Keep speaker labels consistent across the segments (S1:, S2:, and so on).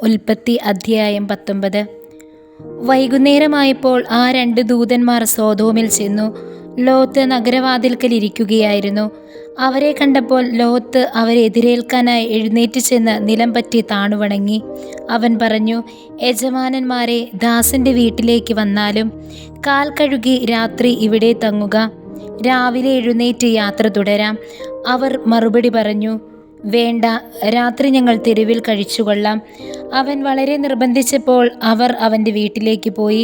S1: ഉൽപ്പത്തി അധ്യായം 19. വൈകുന്നേരമായപ്പോൾ ആ 2 ദൂതന്മാർ സോദോമിൽ ചെന്നു. ലോത്ത് നഗരവാതിൽക്കൽ ഇരിക്കുകയായിരുന്നു. അവരെ കണ്ടപ്പോൾ ലോത്ത് അവരെ എതിരേൽക്കാനായി എഴുന്നേറ്റ് ചെന്ന് നിലം പറ്റി താണുവണങ്ങി. അവൻ പറഞ്ഞു, യജമാനന്മാരെ, ദാസന്റെ വീട്ടിലേക്ക് വന്നാലും കാൽ കഴുകി രാത്രി ഇവിടെ തങ്ങുക. രാവിലെ എഴുന്നേറ്റ് യാത്ര തുടരാം. അവർ മറുപടി പറഞ്ഞു, വേണ്ട, രാത്രി ഞങ്ങൾ തെരുവിൽ കഴിച്ചുകൊള്ളാം. അവൻ വളരെ നിർബന്ധിച്ചപ്പോൾ അവർ അവൻ്റെ വീട്ടിലേക്ക് പോയി.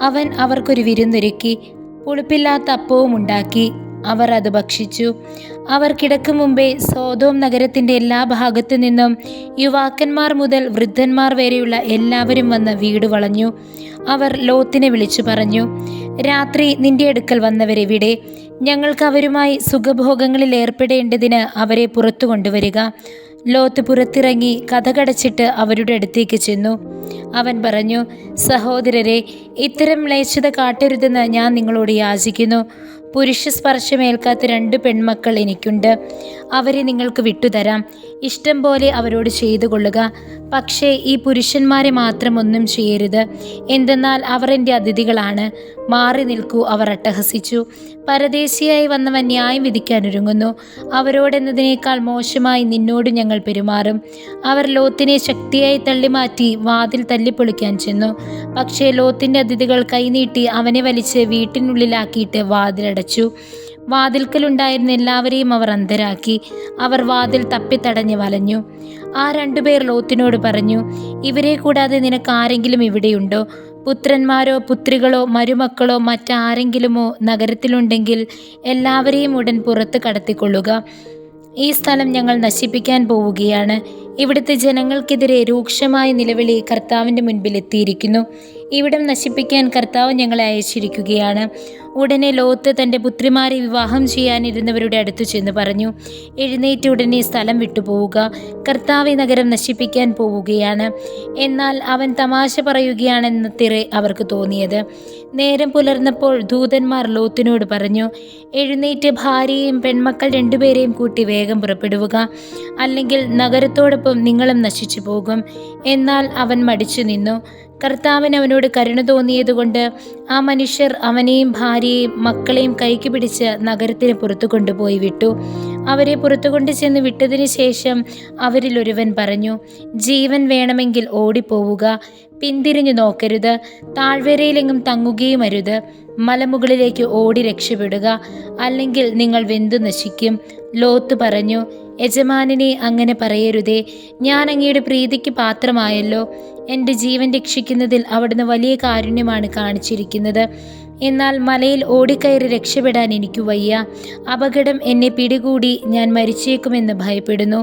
S1: അവൻ അവർക്കൊരു വിരുന്നൊരുക്കി. പുളിപ്പില്ലാത്ത അപ്പവും ഉണ്ടാക്കി. അവർ അത് ഭക്ഷിച്ചു. അവർ കിടക്കും മുമ്പേ സോദോം നഗരത്തിൻ്റെ എല്ലാ ഭാഗത്തു നിന്നും യുവാക്കന്മാർ മുതൽ വൃദ്ധന്മാർ വരെയുള്ള എല്ലാവരും വന്ന് വീട് വളഞ്ഞു. അവർ ലോത്തിനെ വിളിച്ചു പറഞ്ഞു, രാത്രി നിന്റെ അടുക്കൽ വന്നവരെവിടെ? ഞങ്ങൾക്ക് അവരുമായി സുഖഭോഗങ്ങളിൽ ഏർപ്പെടേണ്ടതിന് അവരെ പുറത്തു കൊണ്ടുവരിക. ലോത്ത് പുറത്തിറങ്ങി കതകടച്ചിട്ട് അവരുടെ അടുത്തേക്ക് ചെന്നു. അവൻ പറഞ്ഞു, സഹോദരരെ, ഇത്തരം മ്ലേച്ഛത കാട്ടരുതെന്ന് ഞാൻ നിങ്ങളോട് യാചിക്കുന്നു. പുരുഷ സ്പർശമേൽക്കാത്ത 2 പെൺമക്കൾ എനിക്കുണ്ട്. അവരെ നിങ്ങൾക്ക് വിട്ടുതരാം. ഇഷ്ടം പോലെ അവരോട് ചെയ്തു കൊള്ളുക. പക്ഷേ ഈ പുരുഷന്മാരെ മാത്രം ഒന്നും ചെയ്യരുത്, എന്തെന്നാൽ അവർ എൻ്റെ അതിഥികളാണ്. മാറി നിൽക്കൂ, അവർ അട്ടഹസിച്ചു. പരദേശിയായി വന്നവൻ ന്യായം വിധിക്കാനൊരുങ്ങുന്നു. അവരോടെന്നതിനേക്കാൾ മോശമായി നിന്നോട് ഞങ്ങൾ പെരുമാറും. അവർ ലോത്തിനെ ശക്തിയായി തള്ളിമാറ്റി വാതിൽ തല്ലിപ്പൊളിക്കാൻ ചെന്നു. പക്ഷേ ലോത്തിൻ്റെ അതിഥികൾ കൈനീട്ടി അവനെ വലിച്ച് വീട്ടിനുള്ളിലാക്കിയിട്ട് വാതിലടച്ചു. വാതിൽക്കലുണ്ടായിരുന്ന എല്ലാവരെയും അവർ അന്ധരാക്കി. അവർ വാതിൽ തപ്പിത്തടഞ്ഞ് വലഞ്ഞു. ആ 2 പേർ ലോത്തിനോട് പറഞ്ഞു, ഇവരെ കൂടാതെ നിനക്ക് ആരെങ്കിലും ഇവിടെയുണ്ടോ? പുത്രന്മാരോ പുത്രികളോ മരുമക്കളോ മറ്റാരെങ്കിലുമോ നഗരത്തിലുണ്ടെങ്കിൽ എല്ലാവരെയും ഉടൻ പുറത്ത് കടത്തിക്കൊള്ളുക. ഈ സ്ഥലം ഞങ്ങൾ നശിപ്പിക്കാൻ പോവുകയാണ്. ഇവിടുത്തെ ജനങ്ങൾക്കെതിരെ രൂക്ഷമായ നിലവിളി കർത്താവിൻ്റെ മുൻപിൽ എത്തിയിരിക്കുന്നു. ഇവിടം നശിപ്പിക്കാൻ കർത്താവ് ഞങ്ങളെ അയച്ചിരിക്കുകയാണ്. ഉടനെ ലോത്ത് തൻ്റെ പുത്രിമാരെ വിവാഹം ചെയ്യാനിരുന്നവരുടെ അടുത്ത് ചെന്ന് പറഞ്ഞു, എഴുന്നേറ്റ് ഉടനെ സ്ഥലം വിട്ടുപോവുക. കർത്താവ് ഈ നഗരം നശിപ്പിക്കാൻ പോവുകയാണ്. എന്നാൽ അവൻ തമാശ പറയുകയാണെന്നത്രേ അവർക്ക് തോന്നിയത്. നേരം പുലർന്നപ്പോൾ ദൂതന്മാർ ലോത്തിനോട് പറഞ്ഞു, എഴുന്നേറ്റ് ഭാര്യയെയും പെൺമക്കൾ 2 പേരെയും കൂട്ടി വേഗം പുറപ്പെടുക, അല്ലെങ്കിൽ നഗരത്തോടൊപ്പം നിങ്ങളും നശിച്ചു പോകും. എന്നാൽ അവൻ മടിച്ചു നിന്നു. കർത്താവിന് അവനോട് കരുണ തോന്നിയതുകൊണ്ട് ആ മനുഷ്യർ അവനെയും ഭാര്യയെയും മക്കളെയും കൈക്ക് പിടിച്ച് നഗരത്തിന് പുറത്തു കൊണ്ടുപോയി വിട്ടു. അവരെ പുറത്തു കൊണ്ടു ചെന്ന് വിട്ടതിന് ശേഷം അവരിൽ ഒരുവൻ പറഞ്ഞു, ജീവൻ വേണമെങ്കിൽ ഓടിപ്പോവുക. പിന്തിരിഞ്ഞു നോക്കരുത്. താഴ്വരയിലെങ്ങും തങ്ങുകയും അരുത്. മലമുകളിലേക്ക് ഓടി രക്ഷപ്പെടുക, അല്ലെങ്കിൽ നിങ്ങൾ വെന്തു നശിക്കും. ലോത്ത് പറഞ്ഞു, യജമാനനെ അങ്ങനെ പറയരുതേ. ഞാൻ അങ്ങയുടെ പ്രീതിക്ക് പാത്രമായല്ലോ. എൻ്റെ ജീവൻ രക്ഷിക്കുന്നതിൽ അവിടുന്ന് വലിയ കാരുണ്യമാണ് കാണിച്ചിരിക്കുന്നത്. എന്നാൽ മലയിൽ ഓടിക്കയറി രക്ഷപ്പെടാൻ എനിക്ക് വയ്യ. അപകടം എന്നെ പിടികൂടി ഞാൻ മരിച്ചേക്കുമെന്ന് ഭയപ്പെടുന്നു.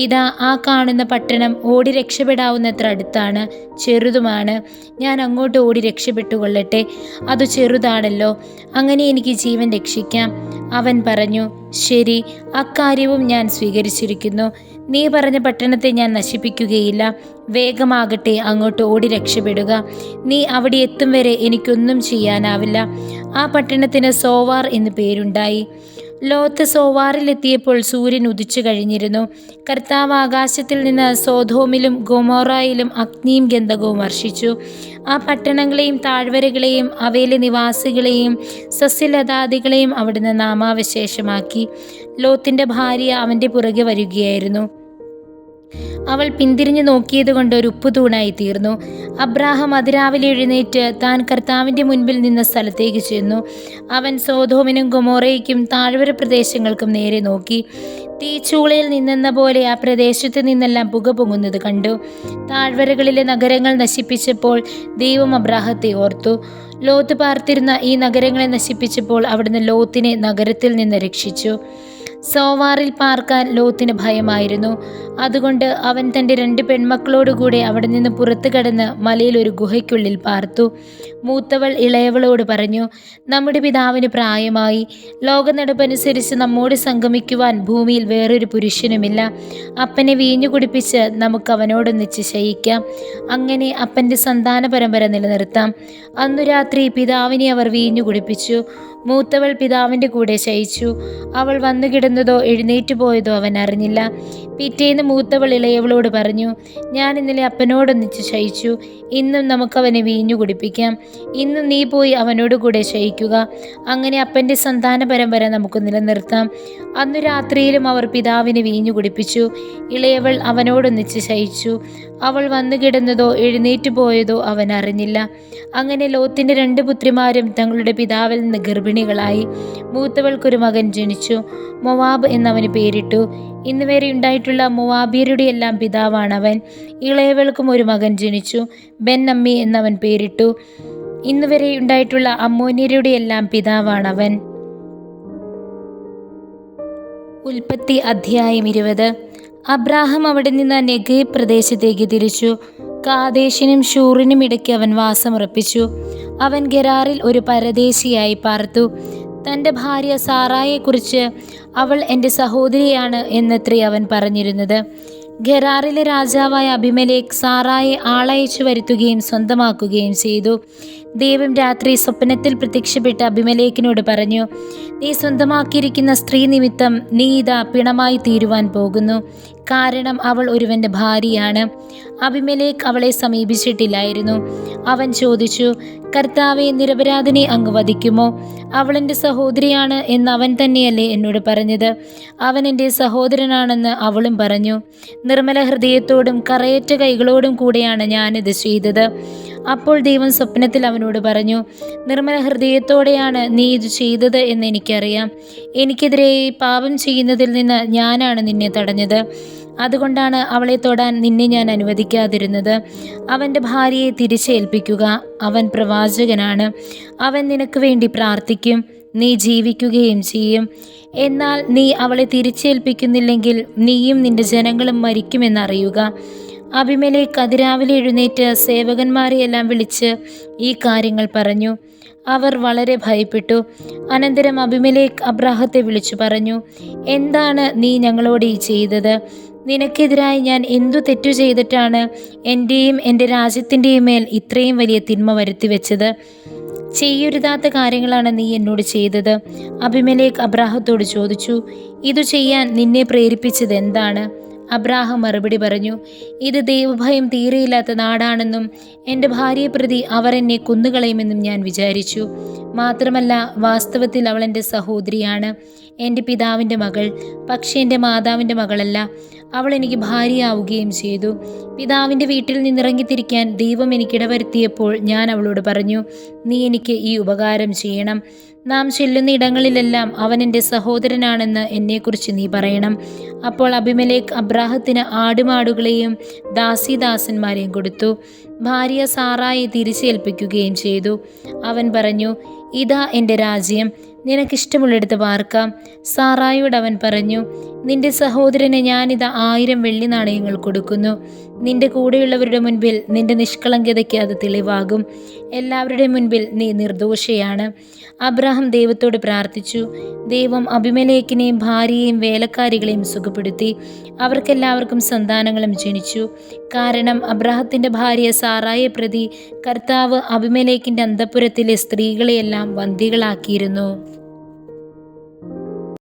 S1: ഇതാ, ആ കാണുന്ന പട്ടണം ഓടി രക്ഷപ്പെടാവുന്നത്ര അടുത്താണ്, ചെറുതുമാണ്. ഞാൻ അങ്ങോട്ട് ഓടി രക്ഷപ്പെട്ടുകൊള്ളട്ടെ. അത് ചെറുതാണല്ലോ, അങ്ങനെ എനിക്ക് ജീവൻ രക്ഷിക്കാം. അവൻ പറഞ്ഞു, ശരി, അക്കാര്യവും ഞാൻ സ്വീകരിച്ചിരിക്കുന്നു. നീ പറഞ്ഞ പട്ടണത്തെ ഞാൻ നശിപ്പിക്കുകയില്ല. വേഗമാകട്ടെ, അങ്ങോട്ട് ഓടി രക്ഷപ്പെടുക. നീ അവിടെ എത്തും വരെ എനിക്കൊന്നും ചെയ്യാനാവില്ല. ആ പട്ടണത്തിന് സോവാർ എന്ന് പേരുണ്ടായി. ലോത്ത് സോവാറിലെത്തിയപ്പോൾ സൂര്യൻ ഉദിച്ചു കഴിഞ്ഞിരുന്നു. കർത്താവ് ആകാശത്തിൽ നിന്ന് സോദോമിലും ഗൊമോറായിലും അഗ്നിയും ഗന്ധകവും വർഷിച്ചു. ആ പട്ടണങ്ങളെയും താഴ്വരകളെയും അവയിലെ നിവാസികളെയും സസ്യലതാദികളെയും അവിടുന്ന് നാമാവശേഷമാക്കി. ലോത്തിൻ്റെ ഭാര്യ അവൻ്റെ പുറകെ വരികയായിരുന്നു. അവൾ പിന്തിരിഞ്ഞു നോക്കിയതുകൊണ്ട് ഒരു ഉപ്പുതൂണായി തീർന്നു. അബ്രാഹാം അതിരാവിലെ എഴുന്നേറ്റ് താൻ കർത്താവിൻ്റെ മുൻപിൽ നിന്ന സ്ഥലത്തേക്ക് ചെന്നു. അവൻ സോദോമിനും ഗൊമോറയ്ക്കും താഴ്വര പ്രദേശങ്ങൾക്കും നേരെ നോക്കി. തീച്ചൂളയിൽ നിന്നെന്ന പോലെ ആ പ്രദേശത്ത് നിന്നെല്ലാം പുക പൊങ്ങുന്നത് കണ്ടു. താഴ്വരകളിലെ നഗരങ്ങൾ നശിപ്പിച്ചപ്പോൾ ദൈവം അബ്രാഹത്തെ ഓർത്തു. ലോത്ത് പാർത്തിരുന്ന ഈ നഗരങ്ങളെ നശിപ്പിച്ചപ്പോൾ അവിടുന്ന് ലോത്തിനെ നഗരത്തിൽ നിന്ന് രക്ഷിച്ചു. സോവാറിൽ പാർക്കാൻ ലോത്തിന് ഭയമായിരുന്നു. അതുകൊണ്ട് അവൻ തൻ്റെ 2 പെൺമക്കളോടുകൂടെ അവിടെ നിന്ന് പുറത്തു കടന്ന് മലയിൽ ഒരു ഗുഹയ്ക്കുള്ളിൽ പാർത്തു. മൂത്തവൾ ഇളയവളോട് പറഞ്ഞു, നമ്മുടെ പിതാവിന് പ്രായമായി. ലോകനടപ്പനുസരിച്ച് നമ്മോട് സംഗമിക്കുവാൻ ഭൂമിയിൽ വേറൊരു പുരുഷനുമില്ല. അപ്പനെ വീഞ്ഞു കുടിപ്പിച്ച് നമുക്ക് അവനോടൊന്നിച്ച് ശയിക്കാം. അങ്ങനെ അപ്പൻ്റെ സന്താന പരമ്പര നിലനിർത്താം. അന്നു രാത്രി പിതാവിനെ അവർ വീഞ്ഞു കുടിപ്പിച്ചു. മൂത്തവൾ പിതാവിൻ്റെ കൂടെ ശയിച്ചു. അവൾ വന്നുകിടന്നു കിടന്നതോ എഴുന്നേറ്റ് പോയതോ അവൻ അറിഞ്ഞില്ല. പിറ്റേന്ന് മൂത്തവൾ ഇളയവളോട് പറഞ്ഞു, ഞാൻ ഇന്നലെ അപ്പനോടൊന്നിച്ച് ശയിച്ചു. ഇന്നും നമുക്കവനെ വീഞ്ഞു കുടിപ്പിക്കാം. ഇന്നും നീ പോയി അവനോട് കൂടെ ശയിക്കുക. അങ്ങനെ അപ്പൻ്റെ സന്താന പരമ്പര നമുക്ക് നിലനിർത്താം. അന്നു രാത്രിയിലും അവർ പിതാവിനെ വീഞ്ഞു കുടിപ്പിച്ചു. ഇളയവൾ അവനോടൊന്നിച്ച് ശയിച്ചു. അവൾ വന്നു കിടന്നതോ എഴുന്നേറ്റ് പോയതോ അവൻ അറിഞ്ഞില്ല. അങ്ങനെ ലോത്തിന്റെ 2 പുത്രിമാരും തങ്ങളുടെ പിതാവിൽ നിന്ന് ഗർഭിണികളായി. മൂത്തവൾക്കൊരു മകൻ ജനിച്ചു. മൊവാബ് എന്നവന് പേരിട്ടു. ഇന്നുവരെ ഉണ്ടായിട്ടുള്ള മൊവാബിയരുടെ എല്ലാം പിതാവാണവൻ. ഇളയവൾക്കും ഒരു മകൻ ജനിച്ചു. ബെൻ അമ്മി എന്നവൻ പേരിട്ടു. ഇന്നുവരെ ഉണ്ടായിട്ടുള്ള അമ്മോന്യരുടെ എല്ലാം പിതാവാണവൻ. ഉൽപ്പത്തി അധ്യായം 20. അബ്രാഹാം അവിടെ നിന്ന് നെഗേബ് പ്രദേശത്തേക്ക് തിരിച്ചു. കാദേശിനും ഷൂറിനും ഇടയ്ക്ക് അവൻ വാസമുറപ്പിച്ചു. അവൻ ഗെരാറിൽ ഒരു പരദേശിയായി പാർത്തു. തൻ്റെ ഭാര്യ സാറായെക്കുറിച്ച് അവൾ എൻ്റെ സഹോദരിയാണ് എന്നത്രേ അവൻ പറഞ്ഞിരുന്നത്. ഗെരാറിലെ രാജാവായ അബിമേലെക്ക് സാറായെ ആളയച്ചു വരുത്തുകയും സ്വന്തമാക്കുകയും ചെയ്തു. ദൈവം രാത്രി സ്വപ്നത്തിൽ പ്രത്യക്ഷപ്പെട്ട് അബിമേലെക്കിനോട് പറഞ്ഞു, നീ സ്വന്തമാക്കിയിരിക്കുന്ന സ്ത്രീ നിമിത്തം നീ ഇതാ പിണമായി തീരുവാൻ പോകുന്നു. കാരണം അവൾ ഒരുവൻ്റെ ഭാര്യയാണ്. അബിമേലെക്ക് അവളെ സമീപിച്ചിട്ടില്ലായിരുന്നു. അവൻ ചോദിച്ചു, കർത്താവേ, നിരപരാധിനെ അങ്ങ് വധിക്കുമോ? അവൾ എൻ്റെ സഹോദരിയാണ് എന്ന് അവൻ തന്നെയല്ലേ എന്നോട് പറഞ്ഞത്? അവൻ എൻ്റെ സഹോദരനാണെന്ന് അവളും പറഞ്ഞു. നിർമ്മല ഹൃദയത്തോടും കറയറ്റ കൈകളോടും കൂടെയാണ് ഞാനിത് ചെയ്തത്. അപ്പോൾ ദൈവം സ്വപ്നത്തിൽ അവനോട് പറഞ്ഞു, നിർമ്മല ഹൃദയത്തോടെയാണ് നീ ഇത് ചെയ്തത് എന്ന് എനിക്കറിയാം. എനിക്കെതിരെ പാപം ചെയ്യുന്നതിൽ നിന്ന് ഞാനാണ് നിന്നെ തടഞ്ഞത്. അതുകൊണ്ടാണ് അവളെ തൊടാൻ നിന്നെ ഞാൻ അനുവദിക്കാതിരുന്നത്. അവൻ്റെ ഭാര്യയെ തിരിച്ചേൽപ്പിക്കുക. അവൻ പ്രവാചകനാണ്. അവൻ നിനക്ക് വേണ്ടി പ്രാർത്ഥിക്കും. നീ ജീവിക്കുകയും ചെയ്യും. എന്നാൽ നീ അവളെ തിരിച്ചേൽപ്പിക്കുന്നില്ലെങ്കിൽ നീയും നിന്റെ ജനങ്ങളും മരിക്കുമെന്നറിയുക. അബിമേലെക്ക് അതിരാവിലെ എഴുന്നേറ്റ് സേവകന്മാരെയെല്ലാം വിളിച്ച് ഈ കാര്യങ്ങൾ പറഞ്ഞു. അവർ വളരെ ഭയപ്പെട്ടു. അനന്തരം അബിമേലെക്ക് അബ്രാഹത്തെ വിളിച്ചു പറഞ്ഞു, എന്താണ് നീ ഞങ്ങളോട് ഈ ചെയ്തത്? നിനക്കെതിരായി ഞാൻ എന്തു തെറ്റു ചെയ്തിട്ടാണ് എൻ്റെയും എൻ്റെ രാജ്യത്തിൻ്റെയും മേൽ ഇത്രയും വലിയ തിന്മ വരുത്തി വെച്ചത്? ചെയ്യരുതാത്ത കാര്യങ്ങളാണ് നീ എന്നോട് ചെയ്തത്. അബിമേലെക്ക് അബ്രാഹത്തോട് ചോദിച്ചു, ഇതു ചെയ്യാൻ നിന്നെ പ്രേരിപ്പിച്ചത് എന്താണ്? അബ്രാഹാം മറുപടി പറഞ്ഞു, ഇത് ദൈവഭയം തീരെയില്ലാത്ത നാടാണെന്നും എൻ്റെ ഭാര്യയെ പ്രതി അവർ എന്നെ കൊന്നുകളയുമെന്നും ഞാൻ വിചാരിച്ചു. മാത്രമല്ല, വാസ്തവത്തിൽ അവൾ എൻ്റെ സഹോദരിയാണ്, എൻ്റെ പിതാവിൻ്റെ മകൾ, പക്ഷേ എൻ്റെ മാതാവിൻ്റെ മകളല്ല. അവൾ എനിക്ക് ഭാര്യയാവുകയും ചെയ്തു. പിതാവിൻ്റെ വീട്ടിൽ നിന്നിറങ്ങിത്തിരിക്കാൻ ദൈവം എനിക്കിടവരുത്തിയപ്പോൾ ഞാൻ അവളോട് പറഞ്ഞു, നീ എനിക്ക് ഈ ഉപകാരം ചെയ്യണം. നാം ചെല്ലുന്ന ഇടങ്ങളിലെല്ലാം അവൻ എൻ്റെ സഹോദരനാണെന്ന് എന്നെക്കുറിച്ച് നീ പറയണം. അപ്പോൾ അബിമേലെക്ക് അബ്രാഹത്തിന് ആടുമാടുകളെയും ദാസീദാസന്മാരെയും കൊടുത്തു. ഭാര്യ സാറായെ തിരിച്ചേൽപ്പിക്കുകയും ചെയ്തു. അവൻ പറഞ്ഞു, ഇതാ എൻ്റെ രാജ്യം, നിനക്കിഷ്ടമുള്ളിടത്ത് പാർക്കാം. സാറായോട് അവൻ പറഞ്ഞു, നിന്റെ സഹോദരന് ഞാനിതാ 1000 വെള്ളി നാണയങ്ങൾ കൊടുക്കുന്നു. നിന്റെ കൂടെയുള്ളവരുടെ മുൻപിൽ നിന്റെ നിഷ്കളങ്കതയ്ക്ക് അത് തെളിവാകും. എല്ലാവരുടെ മുൻപിൽ നീ നിർദോഷയാണ്. അബ്രാഹാം ദൈവത്തോട് പ്രാർത്ഥിച്ചു. ദൈവം അബിമേലെക്കിനെയും ഭാര്യയെയും വേലക്കാരികളെയും സുഖപ്പെടുത്തി. അവർക്കെല്ലാവർക്കും സന്താനങ്ങളും ജനിച്ചു. കാരണം അബ്രാഹത്തിൻ്റെ ഭാര്യ സാറായെ പ്രതി കർത്താവ് അബിമേലെക്കിൻ്റെ അന്തഃപുരത്തിലെ സ്ത്രീകളെയെല്ലാം വന്ധ്യകളാക്കിയിരുന്നു.